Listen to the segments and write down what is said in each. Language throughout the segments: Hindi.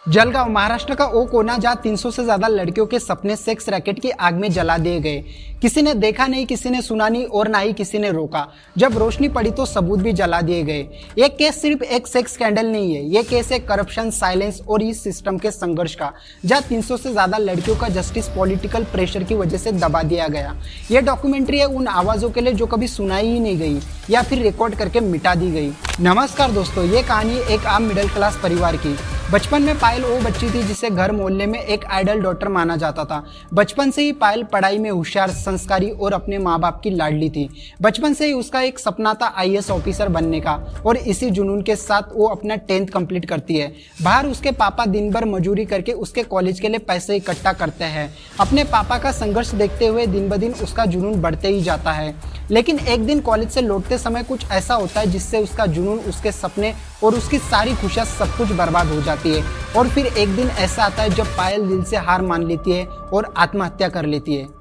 जलगांव महाराष्ट्र का वो कोना जहां 300 से ज्यादा लड़कियों के सपने सेक्स रैकेट की आग में जला दिए गए। किसी ने देखा नहीं, किसी ने सुना नहीं और ना ही किसी ने रोका। जब रोशनी पड़ी तो सबूत भी जला दिए गए। ये केस सिर्फ एक सेक्स स्कैंडल नहीं है, ये केस है करप्शन, साइलेंस और इस सिस्टम के संघर्ष का, जहां 300 से ज्यादा लड़कियों का जस्टिस पॉलिटिकल प्रेशर की वजह से दबा दिया गया। ये डॉक्यूमेंट्री है उन आवाजों के लिए जो कभी सुनाई ही नहीं गई या फिर रिकॉर्ड करके मिटा दी गई। नमस्कार दोस्तों, ये कहानी एक आम मिडिल क्लास परिवार की। बचपन में पायल वो बच्ची थी जिसे घर मोहल्ले में एक आइडल डॉटर माना जाता था। बचपन से ही पायल पढ़ाई में होशियार, संस्कारी और अपने माँ बाप की लाडली थी। बचपन से ही उसका एक सपना था आईएएस ऑफिसर बनने का और इसी जुनून के साथ वो अपना 10th कंप्लीट करती है। बाहर उसके पापा दिन भर मजूरी करके उसके कॉलेज के लिए पैसे इकट्ठा करते हैं। अपने पापा का संघर्ष देखते हुए दिन ब दिन उसका जुनून बढ़ते ही जाता है। लेकिन एक दिन कॉलेज से लौटते समय कुछ ऐसा होता है जिससे उसका जुनून, उसके सपने और उसकी सारी खुशियाँ सब कुछ बर्बाद हो जाती है। और फिर एक दिन ऐसा आता है जब पायल दिल से हार मान लेती है और आत्महत्या कर लेती है।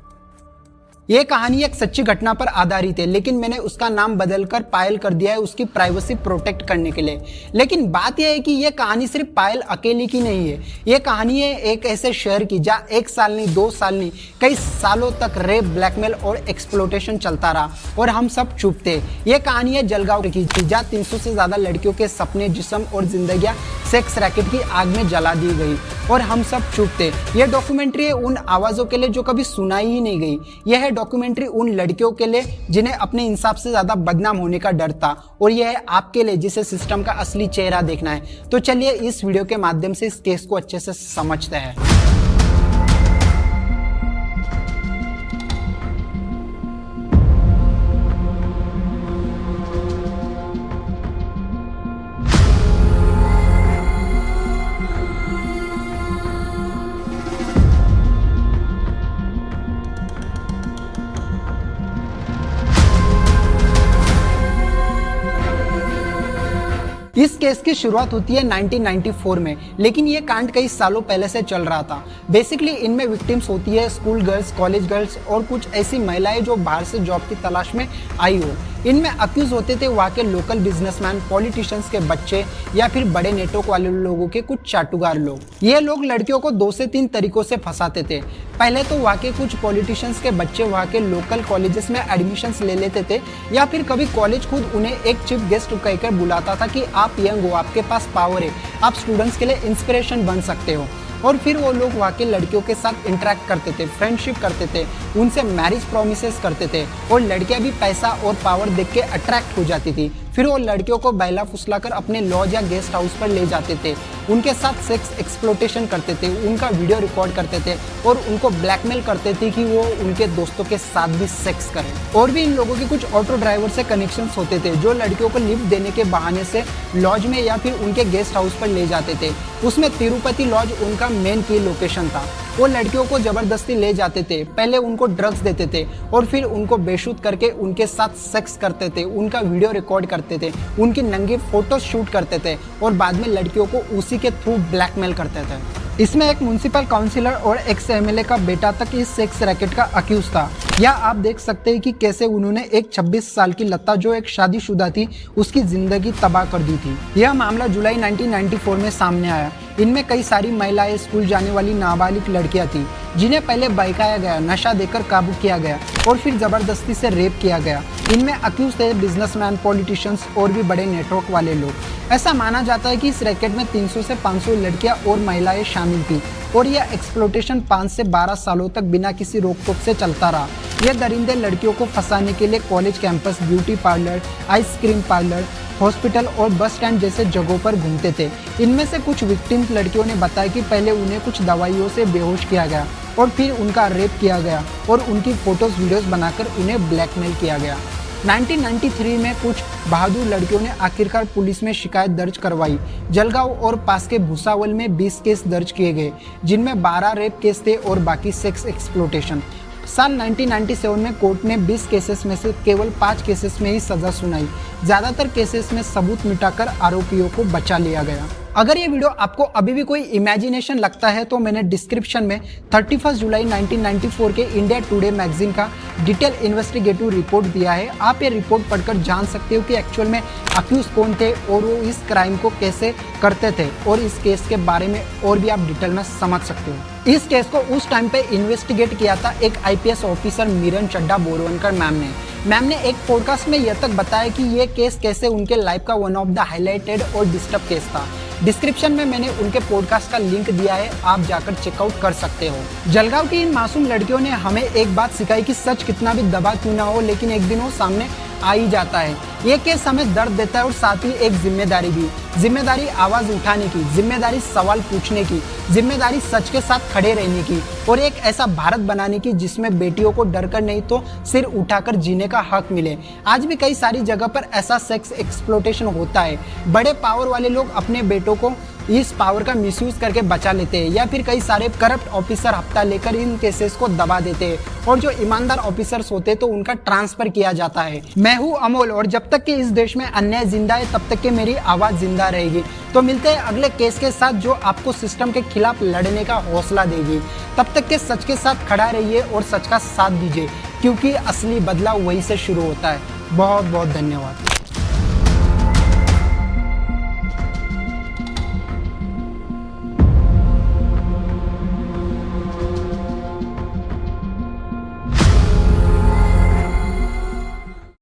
ये कहानी एक सच्ची घटना पर आधारित है, लेकिन मैंने उसका नाम बदलकर पायल कर दिया है उसकी प्राइवेसी प्रोटेक्ट करने के लिए। लेकिन बात यह है कि यह कहानी सिर्फ पायल अकेली की नहीं है। ये कहानी है एक ऐसे शहर की जहाँ 1 साल नहीं, 2 साल नहीं, कई सालों तक रेप, ब्लैकमेल और एक्सप्लोटेशन चलता रहा और हम सब चुप थे। ये कहानी है जलगांव की, जहाँ 300 से ज्यादा लड़कियों के सपने, जिस्म और जिंदगियां सेक्स रैकेट की आग में जला दी गई और हम सब चुप थे। यह डॉक्यूमेंट्री है उन आवाजों के लिए जो कभी सुनाई ही नहीं गई। यह है डॉक्यूमेंट्री उन लड़कियों के लिए जिन्हें अपने इंसाफ से ज्यादा बदनाम होने का डर था, और यह है आपके लिए जिसे सिस्टम का असली चेहरा देखना है। तो चलिए इस वीडियो के माध्यम से इस केस को अच्छे से समझते हैं। इस केस की शुरुआत होती है 1994 में, लेकिन ये कांड कई सालों पहले से चल रहा था। बेसिकली इनमें विक्टिम्स होती है स्कूल गर्ल्स, कॉलेज गर्ल्स और कुछ ऐसी महिलाएं जो बाहर से जॉब की तलाश में आई हो। इनमें अक्यूज होते थे वहाँ के लोकल बिजनेसमैन, पॉलिटिशियंस के बच्चे या फिर बड़े नेटवर्क वाले लोगों के कुछ चाटुकार लोग। ये लोग लड़कियों को 2 से 3 तरीकों से फंसाते थे। पहले तो वहाँ के कुछ पॉलिटिशियंस के बच्चे वहाँ के लोकल कॉलेजेस में एडमिशन्स ले लेते थे, या फिर कभी कॉलेज खुद उन्हें एक चीफ गेस्ट कहकर बुलाता था कि आप यंग हो, आपके पास पावर है, आप स्टूडेंट्स के लिए इंस्पिरेशन बन सकते हो। और फिर वो लोग वहाँ के लड़कियों के साथ इंटरेक्ट करते थे, फ्रेंडशिप करते थे, उनसे मैरिज प्रोमिसेस करते थे और लड़कियां भी पैसा और पावर देख के अट्रैक्ट हो जाती थी। फिर वो लड़कियों को बहला फुसलाकर अपने लॉज या गेस्ट हाउस पर ले जाते थे, उनके साथ सेक्स एक्सप्लोटेशन करते थे, उनका वीडियो रिकॉर्ड करते थे और उनको ब्लैकमेल करते थे कि वो उनके दोस्तों के साथ भी सेक्स करें। और भी इन लोगों के कुछ ऑटो ड्राइवर से कनेक्शंस होते थे जो लड़कियों को लिफ्ट देने के बहाने से लॉज में या फिर उनके गेस्ट हाउस पर ले जाते थे। उसमें तिरुपति लॉज उनका मेन की लोकेशन था। वो लड़कियों को जबरदस्ती ले जाते थे, पहले उनको ड्रग्स देते थे और फिर उनको बेशुद्ध करके उनके साथ सेक्स करते थे, उनका वीडियो रिकॉर्ड करते थे, उनकी नंगी फोटो शूट करते थे और बाद में लड़कियों को उसी के थ्रू ब्लैकमेल करते थे। इसमें एक म्युनिसिपल काउंसिलर और एक्स एमएलए का बेटा तक इस सेक्स रैकेट का अक्यूज था। या आप देख सकते हैं कि कैसे उन्होंने एक 26 साल की लता जो एक शादीशुदा थी उसकी जिंदगी तबाह कर दी थी। यह मामला जुलाई 1994 में सामने आया। इनमें कई सारी महिलाएं, स्कूल जाने वाली नाबालिग लड़कियां थी जिन्हें पहले बहकाया गया, नशा देकर काबू किया गया और फिर जबरदस्ती से रेप किया गया। इनमें अक्यूज थे बिजनेसमैन, पॉलिटिशियंस और भी बड़े नेटवर्क वाले लोग। ऐसा माना जाता है कि इस रैकेट में 300 से 500 लड़कियां और महिलाएं शामिल थी और यह एक्सप्लोटेशन 5 से 12 सालों तक बिना किसी रोक टोक से चलता रहा। यह दरिंदे लड़कियों को फंसाने के लिए college campus, beauty parlour, ice cream parlour, hospital और बस स्टैंड जैसे जगहों पर घूमते थे। इनमें से कुछ विक्टिम्स लड़कियों ने बताया कि पहले उन्हें कुछ दवाइयों से बेहोश किया गया और फिर उनका रेप किया गया और उनकी फोटोज वीडियोस बनाकर उन्हें ब्लैकमेल किया गया। 1993 में कुछ बहादुर लड़कियों ने आखिरकार पुलिस में शिकायत दर्ज करवाई। जलगांव और पास के भुसावल में 20 केस दर्ज किए गए, जिनमें 12 रेप केस थे और बाकी सेक्स एक्सप्लोटेशन। साल 1997 में कोर्ट ने 20 केसेस में से केवल 5 केसेस में ही सजा सुनाई। ज्यादातर केसेस में सबूत मिटाकर आरोपियों को बचा लिया गया। अगर ये वीडियो आपको अभी भी कोई इमेजिनेशन लगता है तो मैंने डिस्क्रिप्शन में 31 जुलाई 1994 के इंडिया टुडे मैगजीन का डिटेल इन्वेस्टिगेटिव रिपोर्ट दिया है। आप ये रिपोर्ट पढ़कर जान सकते हो कि एक्चुअल में अक्यूज कौन थे और वो इस क्राइम को कैसे करते थे, और इस केस के बारे में और भी आप डिटेल में समझ सकते हो। इस केस को उस टाइम पे इन्वेस्टिगेट किया था एक IPS officer Meeran Chadha Borwankar ma'am ने एक पॉडकास्ट में यह तक बताया कि ये केस कैसे उनके लाइफ का वन ऑफ द हाईलाइटेड और डिस्टर्ब केस था। डिस्क्रिप्शन में मैंने उनके पॉडकास्ट का लिंक दिया है, आप जाकर चेकआउट कर सकते हो। जलगांव की इन मासूम लड़कियों ने हमें एक बात सिखाई कि सच कितना भी दबा क्यों ना हो, लेकिन एक दिन वो सामने आ ही जाता है। ये केस हमें दर्द देता है और साथ ही एक जिम्मेदारी भी, जिम्मेदारी आवाज उठाने की, जिम्मेदारी सवाल पूछने की, जिम्मेदारी सच के साथ खड़े रहने की, और एक ऐसा भारत बनाने की जिसमें बेटियों को डर कर नहीं तो सिर उठाकर जीने का हक मिले। आज भी कई सारी जगह पर ऐसा सेक्स एक्सप्लॉयटेशन होता है। बड़े पावर वाले लोग अपने बेटों को इस पावर का मिसयूज करके बचा लेते हैं, या फिर कई सारे करप्ट ऑफिसर हफ्ता लेकर इन केसेस को दबा देते हैं, और जो ईमानदार ऑफिसर्स होते हैं तो उनका ट्रांसफर किया जाता है। मैं हूं अमोल, और जब तक कि इस देश में अन्याय जिंदा है तब तक कि मेरी आवाज जिंदा रहेगी। तो मिलते हैं अगले केस के साथ जो आपको सिस्टम के खिलाफ लड़ने का हौसला देगी। तब तक के सच के साथ खड़ा रहिए और सच का साथ दीजिए, क्योंकि असली बदलाव वहीं से शुरू होता है। बहुत बहुत धन्यवाद।